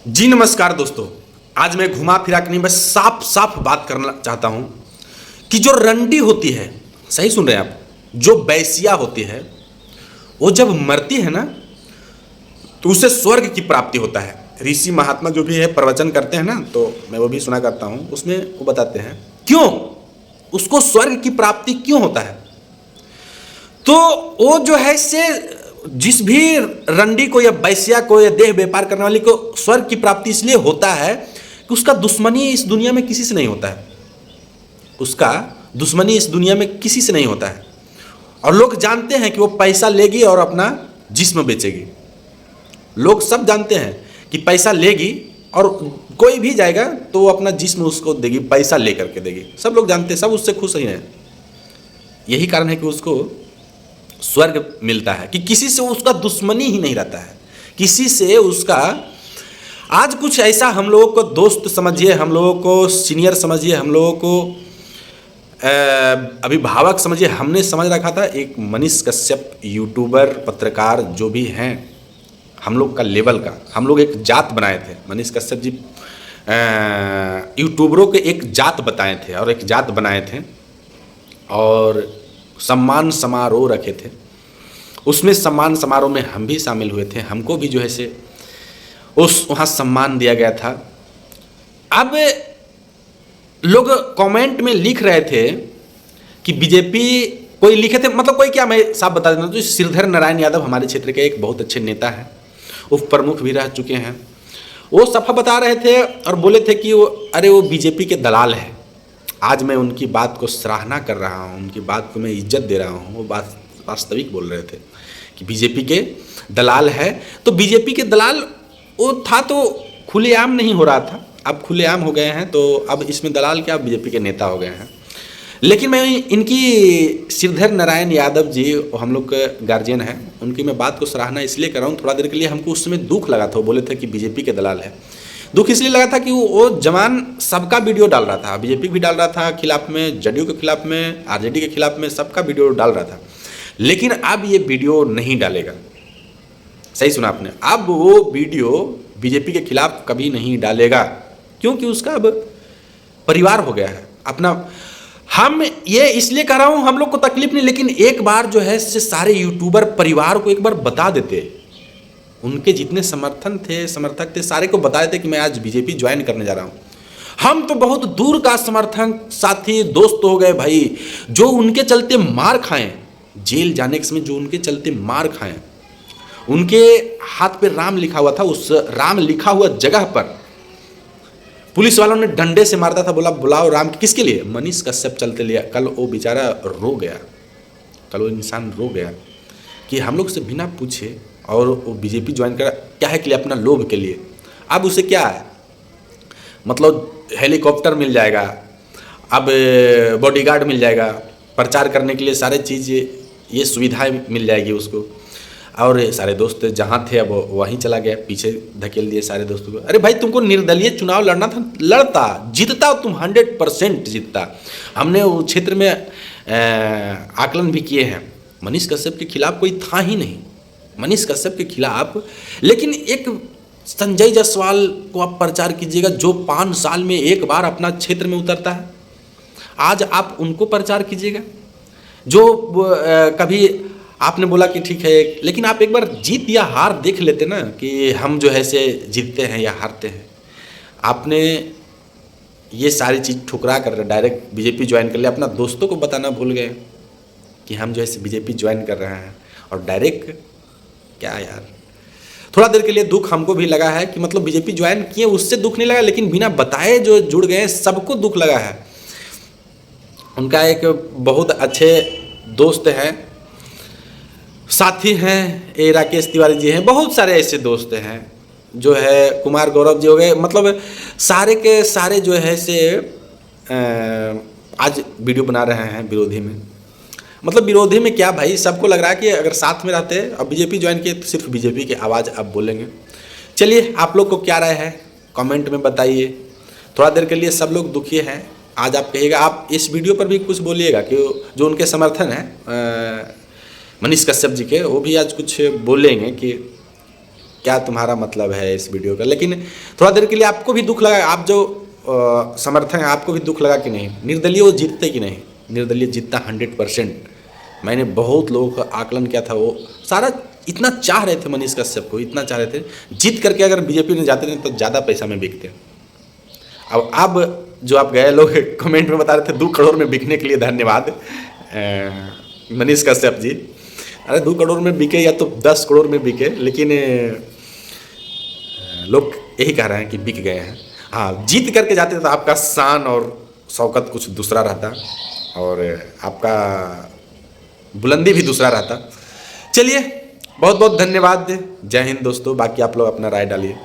जी नमस्कार दोस्तों। आज मैं घुमा फिरा के नहीं, बस साफ साफ बात करना चाहता हूं कि जो रंडी होती है, सही सुन रहे हैं आप, जो बैसिया होती है, वो जब मरती है ना तो उसे स्वर्ग की प्राप्ति होता है। ऋषि महात्मा जो भी है प्रवचन करते हैं ना, तो मैं वो भी सुना करता हूं, उसमें वो बताते हैं क्यों उसको स्वर्ग की प्राप्ति क्यों होता है। तो वो जो है से जिस भी रंडी को या बैश्या को या देह व्यापार करने वाली को स्वर्ग की प्राप्ति इसलिए होता है कि उसका दुश्मनी इस दुनिया में किसी से नहीं होता है। उसका दुश्मनी इस दुनिया में किसी से नहीं होता है और लोग जानते हैं कि वो पैसा लेगी और अपना जिस्म बेचेगी। लोग सब जानते हैं कि पैसा लेगी और कोई भी जाएगा तो वो अपना जिस्म उसको देगी, पैसा लेकर के देगी। सब लोग जानते हैं, सब उससे खुश ही हैं। यही कारण है कि उसको स्वर्ग मिलता है कि किसी से उसका दुश्मनी ही नहीं रहता है, किसी से उसका। आज कुछ ऐसा हम लोगों को दोस्त समझिए, हम लोगों को सीनियर समझिए, हम लोगों को अभिभावक समझिए। हमने समझ रखा था एक मनीष कश्यप यूट्यूबर पत्रकार जो भी हैं हम लोग का लेवल का, हम लोग एक जात बनाए थे। मनीष कश्यप जी यूट्यूबरों के एक जात बताए थे और एक जात बनाए थे और सम्मान समारोह रखे थे। उसमें सम्मान समारोह में हम भी शामिल हुए थे, हमको भी जो है से वहाँ सम्मान दिया गया था। अब लोग कमेंट में लिख रहे थे कि बीजेपी, कोई लिखे थे, मतलब कोई क्या, मैं साफ बता देता हूँ, तो श्रीधर नारायण यादव हमारे क्षेत्र के एक बहुत अच्छे नेता हैं, उप प्रमुख भी रह चुके हैं। वो सफा बता रहे थे और बोले थे कि वो बीजेपी के दलाल है। आज मैं उनकी बात को सराहना कर रहा हूँ, उनकी बात को मैं इज्जत दे रहा हूँ। वो बात वास्तविक बोल रहे थे कि बीजेपी के दलाल है। तो बीजेपी के दलाल वो था तो खुलेआम नहीं हो रहा था, अब खुलेआम हो गए हैं, तो अब इसमें दलाल क्या, बीजेपी के नेता हो गए हैं। लेकिन मैं इनकी श्रीधर नारायण यादव जी, हम लोग के गार्जियन हैं, उनकी मैं बात को सराहना इसलिए कर रहा हूँ। थोड़ा देर के लिए हमको उस समय दुख लगा था, वो बोले थे कि बीजेपी के दलाल है। दुख इसलिए लगा था कि वो जवान सबका वीडियो डाल रहा था, बीजेपी भी डाल रहा था खिलाफ में, जदयू के खिलाफ में, आरजेडी के खिलाफ में, सबका वीडियो डाल रहा था। लेकिन अब ये वीडियो नहीं डालेगा। सही सुना आपने, अब वो वीडियो बीजेपी के खिलाफ कभी नहीं डालेगा, क्योंकि उसका अब परिवार हो गया है अपना। हम ये इसलिए कह रहा हूं, हम लोग को तकलीफ नहीं, लेकिन एक बार जो है सारे यूट्यूबर परिवार को एक बार बता देते, उनके जितने समर्थक थे सारे को बता देते कि मैं आज बीजेपी ज्वाइन करने जा रहा हूं। हम तो बहुत दूर का समर्थक साथी दोस्त हो गए भाई, जो उनके चलते मार खाएं, जेल जाने के समय जो उनके चलते मार खाएं। उनके हाथ पे राम लिखा हुआ था, उस राम लिखा हुआ जगह पर पुलिस वालों ने डंडे से मारता था, बोला बुलाओ राम, किसके लिए, मनीष कश्यप चलते लिया। कल वो बेचारा रो गया, कल वो इंसान रो गया कि हम लोग से बिना पूछे और वो बीजेपी ज्वाइन करा, क्या है के लिए, अपना लोभ के लिए। अब उसे क्या है, मतलब हेलीकॉप्टर मिल जाएगा, अब बॉडीगार्ड मिल जाएगा, प्रचार करने के लिए सारे चीज़ ये सुविधाएं मिल जाएगी उसको। और सारे दोस्त जहाँ थे अब वहीं चला गया, पीछे धकेल दिए सारे दोस्तों को। अरे भाई तुमको निर्दलीय चुनाव लड़ना था, लड़ता, जीतता तुम 100% जीतता। हमने वो क्षेत्र में आकलन भी किए हैं, मनीष कश्यप के खिलाफ कोई था ही नहीं, मनीष कश्यप के खिलाफ। लेकिन एक संजय जायसवाल को आप प्रचार कीजिएगा, जो 5 साल में एक बार अपना क्षेत्र में उतरता है, आज आप उनको प्रचार कीजिएगा। जो कभी आपने बोला कि ठीक है, लेकिन आप एक बार जीत या हार देख लेते ना कि हम जो है से जीतते हैं या हारते हैं। आपने ये सारी चीज़ ठुकरा कर डायरेक्ट बीजेपी ज्वाइन कर लिया, अपना दोस्तों को बताना भूल गए कि हम जो है से बीजेपी ज्वाइन कर रहे हैं, और डायरेक्ट क्या यार। थोड़ा देर के लिए दुख हमको भी लगा है कि मतलब बीजेपी ज्वाइन किए उससे दुख नहीं लगा, लेकिन बिना बताए जो जुड़ गए सबको दुख लगा है। उनका एक बहुत अच्छे दोस्त हैं, साथी हैं, ये राकेश तिवारी जी हैं, बहुत सारे ऐसे दोस्त हैं, जो है कुमार गौरव जी हो गए, मतलब सारे के सारे जो है से आज वीडियो बना रहे हैं विरोधी में। मतलब विरोधी में क्या भाई, सबको लग रहा है कि अगर साथ में रहते और बीजेपी ज्वाइन किए तो सिर्फ बीजेपी की आवाज़ अब बोलेंगे। चलिए आप लोग को क्या राय है कमेंट में बताइए। थोड़ा देर के लिए सब लोग दुखी हैं। आज आप कहिएगा, आप इस वीडियो पर भी कुछ बोलिएगा कि जो उनके समर्थन हैं मनीष कश्यप जी के, वो भी आज कुछ बोलेंगे कि क्या तुम्हारा मतलब है इस वीडियो का। लेकिन थोड़ा देर के लिए आपको भी दुख लगा, आप जो समर्थन है आपको भी दुख लगा कि नहीं निर्दलीय वो जीतते कि नहीं। निर्दलीय जीतता 100%। मैंने बहुत लोगों का आकलन किया था, वो सारा इतना चाह रहे थे मनीष कश्यप को, इतना चाह रहे थे जीत करके अगर बीजेपी में जाते थे तो ज़्यादा पैसा में बिकते। अब जो आप गए लोग कमेंट में बता रहे थे 2 करोड़ में बिकने के लिए धन्यवाद मनीष कश्यप जी। अरे 2 करोड़ में बिके या तो 10 करोड़ में बिके, लेकिन लोग यही कह रहे हैं कि बिक गए हैं। हाँ, जीत करके जाते तो आपका शान और शौकत कुछ दूसरा रहता और आपका बुलंदी भी दूसरा रहता। चलिए बहुत बहुत धन्यवाद, जय हिंद दोस्तों। बाकी आप लोग अपना राय डालिए।